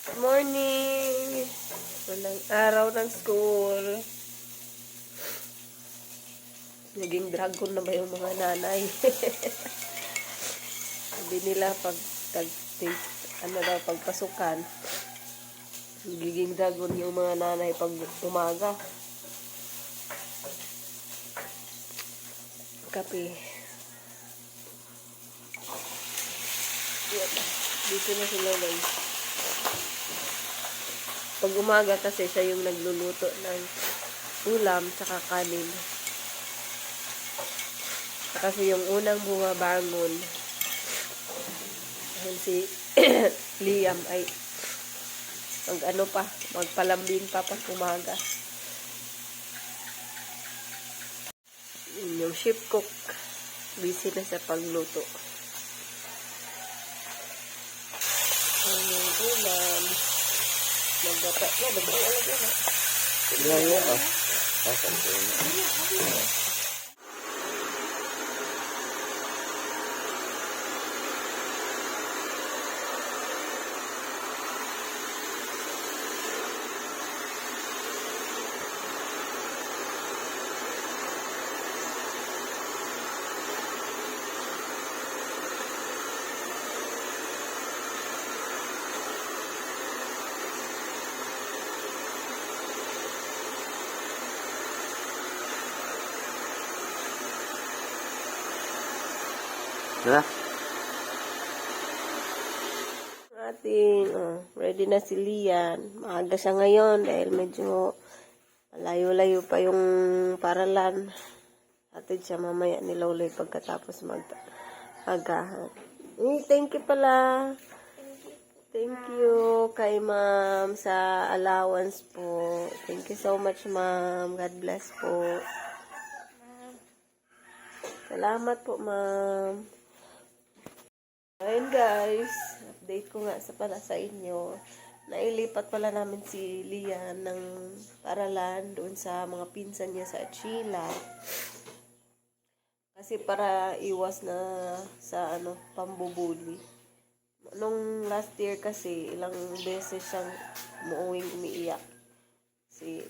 Good morning! Unang araw ng school. Naging dragon na ba yung mga nanay? Sabi nila pagpasukan, nagiging dragon yung mga nanay pag umaga. Kape. Yan. Dito na sila lang. Pag umaga kasi siya yung nagluluto ng ulam tsaka kanin. Kasi yung unang bumabangon dahil si Liam ay magpalambing pa pag umaga. Yung chef cook busy na sa pagluto. Yung ulam magbata na, nagbawalag na. Ilan yun, oh. Asan ko yun? Diba? Ready na si Lian. Maaga siya ngayon dahil medyo layo-layo pa yung paralan. Atid siya mamaya ni Loloy pagkatapos mag-agahan. Thank you pala. Thank you kay ma'am sa allowance po. Thank you so much, ma'am. God bless po. Salamat po, ma'am. Ayun guys, update ko nga sa inyo. Nailipat pala namin si Lian ng paralan doon sa mga pinsan niya sa Achila. Kasi para iwas na sa pambubuli. Nung last year kasi, ilang beses siyang umiiyak. Kasi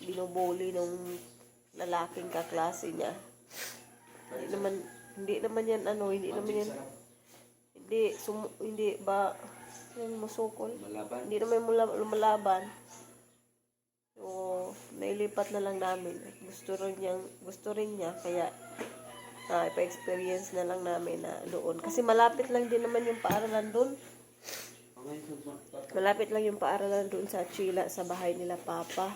binubuli nung lalaking kaklase niya. Hindi naman yan hindi ba yung musukol? Hindi naman lumalaban. So, nailipat na lang namin. Gusto rin niya kaya ipa-experience na lang namin na doon. Kasi malapit lang din naman yung paaralan doon. Malapit lang yung paaralan doon sa Chila, sa bahay nila Papa.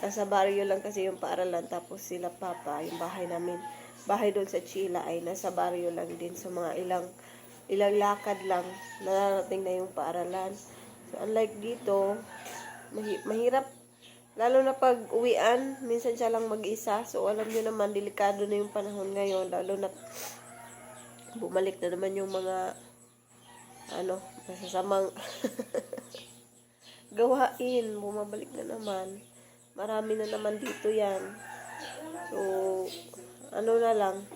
Nasa barrio lang kasi yung paaralan, tapos sila Papa, yung bahay doon sa Chila ay nasa barrio lang din. So, mga ilang lakad lang, nararating na yung paaralan. So, unlike dito, mahirap. Lalo na pag uwian, minsan siya lang mag-isa. So, alam nyo naman, delikado na yung panahon ngayon. Lalo na bumalik na naman yung mga masasamang gawain. Bumabalik na naman. Marami na naman dito yan. So, na lang.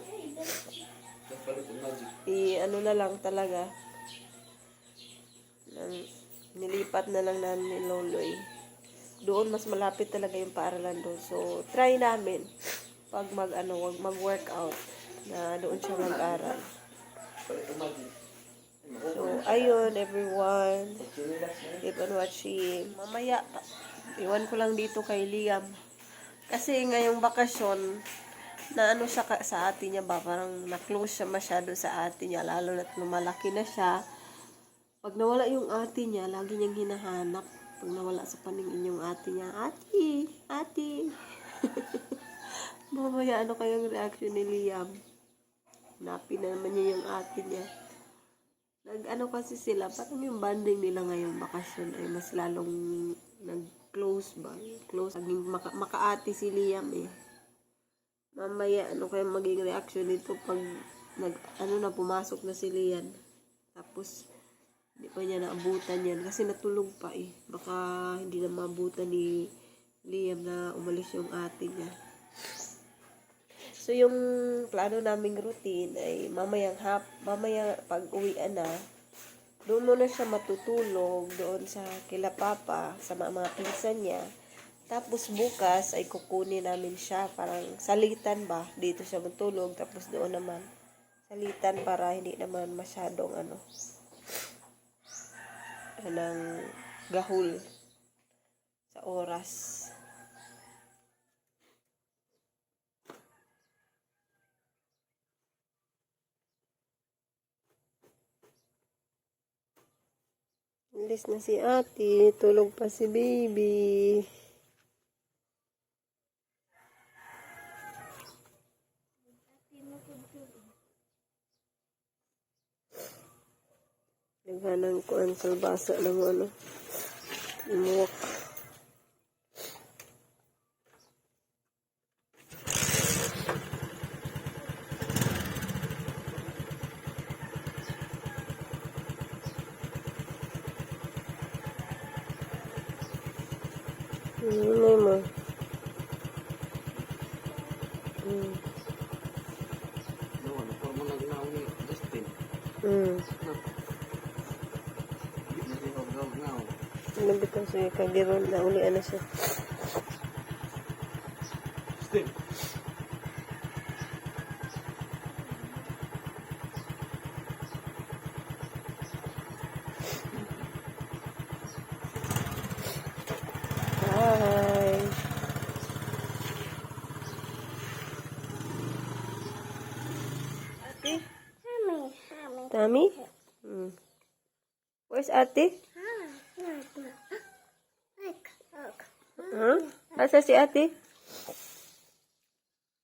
Na lang talaga. Nilipat na lang namin ni Loloy. Doon mas malapit talaga yung paaralan doon. So, try namin pag mag-workout na doon siya mag-aral. So, ayun everyone. Keep on watching. Mamaya, iwan ko lang dito kay Liam. Kasi ngayong bakasyon, na siya sa ate niya ba, parang na-close siya masyado sa ate niya, lalo na't lumalaki na siya. Pag nawala yung ate niya, lagi niyang hinahanap. Pag nawala sa paningin yung ate niya, ate. Mamaya kayang reaction ni Liam? Hanapin na naman niya yung ate niya. Kasi sila, parang yung bonding nila ngayong bakasyon ay mas lalong nag-close ba? Close. Maka-ate si Liam eh. Mamaya, kaya maging reaction nito pag pumasok na si Lian. Tapos, hindi pa niya naabutan yan. Kasi natulog pa eh. Baka hindi na maabutan ni Liam na umalis yung ate niya. So, yung plano naming routine ay mamaya pag uwian na, Doon muna siya matutulog doon sa kila Papa, sa mga pinsan niya. Tapos bukas ay kukunin namin siya, parang salitan ba, dito siya matulog. Tapos doon naman salitan para hindi naman masyadong ng gahol sa oras. Alis na si ate, tulog pa si baby. Naghanan ko ang salbasa ng imuwak. Ano mo? No, ano pa mo nagnaw ni Justin? Hindi na siya gaw-gaw. Ano bitaw siya kagiron na ulian na siya. Justin! Hi. Ate? Tami? Where's ate? Huh? Asa si ate?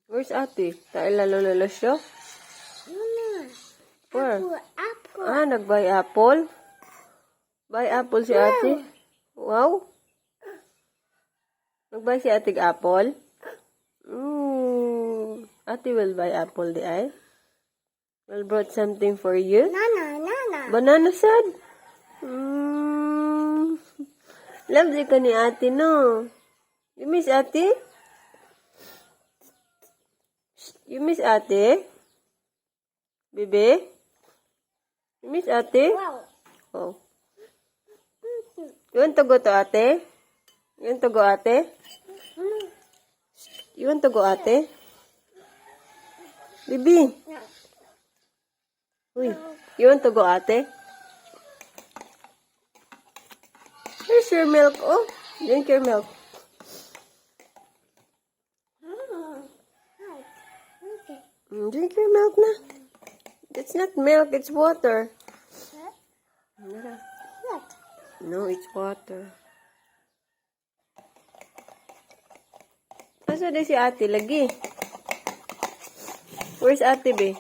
Where's ate? Lalo siya? Where? Ah, nag-buy apple? Buy apple si ate? Wow. Nag-buy si ate apple? Ate will buy apple di ay? Will brought something for you? Banana sad? Lovely ka ni ate, no? You miss ate? You miss ate? Bebe? You miss ate? Oh. You want to go to ate? You want to go ate? You want to go ate? Bibi? Uy, you want to go ate? Here's your milk. Oh, drink your milk. Drink your milk na. It's not milk, it's water. No, it's water. Asa na si ate lagi? Where's ate, be?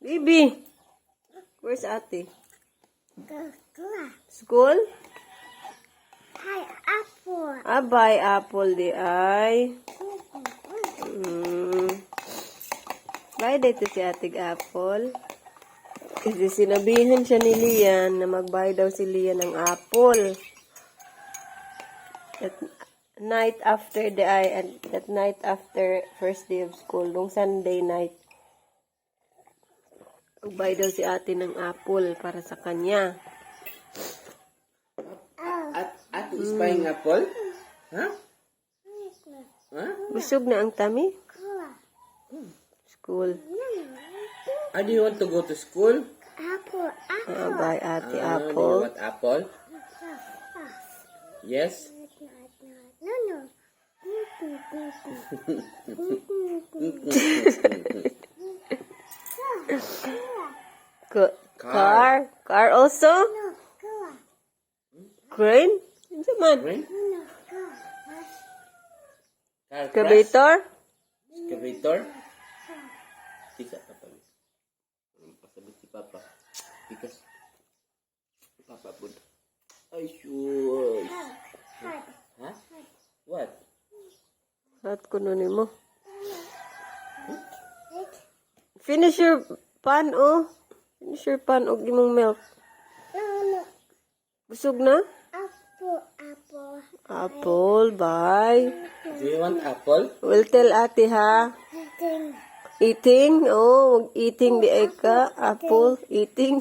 Baby! Where's ate? School? Ah, buy apple di ay. Buy dito si ating apple. Kasi sinabihan siya ni Lian na mag-buy daw si Lian ng apple. At night after that night after first day of school, nung Sunday night, mag-buy daw si ate ng apple para sa kanya. Ate is buying apple? Huh? Huh? Busog na ang tummy? School. Do you want to go to school? Buy ate Do you apple. want apple? Yes? Car? Car also? Crane? Ano man? Rain? Car crash? Excavator? Excavator? Tika, Papa. Pasabit si Papa. Because Papa pun. Ay, sure. Huh? What? Lahat ko nun mo. Finish your pan, oh. Finish your pan, og imong milk. Busog na? Apple, bye. Do you want apple? We'll tell ate, ha? Eating? Oh, mag-eating di ay ka. Apple, eating.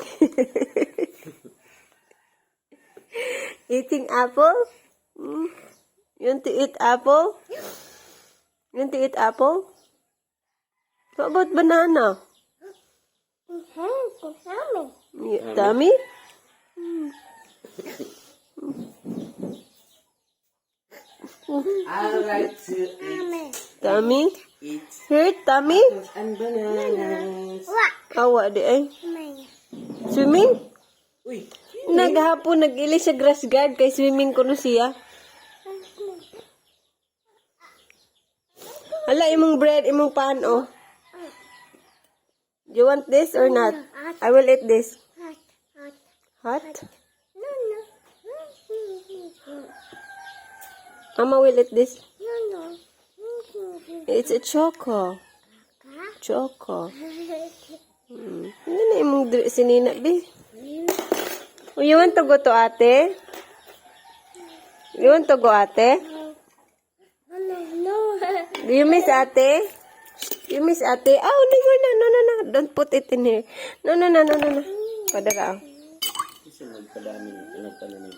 Eating apple? Hmm? You want to eat apple? You want to eat apple? What about banana? Tummy? I like to eat Tummy? Hurt tummy? and bananas. Awa di ay. Swimming? Uy, Naghapon nag-ili sa grass guard kay swimming ko no siya. Hala, imong bread, imong pan, oh. You want this or not? I will eat this. Hot? Mama will eat this. It's a choco. Choco. Ano na imong sinina, be? Oh, you want to go to ate? You want to go ate? Do you miss ate? You miss ate? Oh, no. Don't put it in here. No. Padara. isa nagpadaming nagpananim.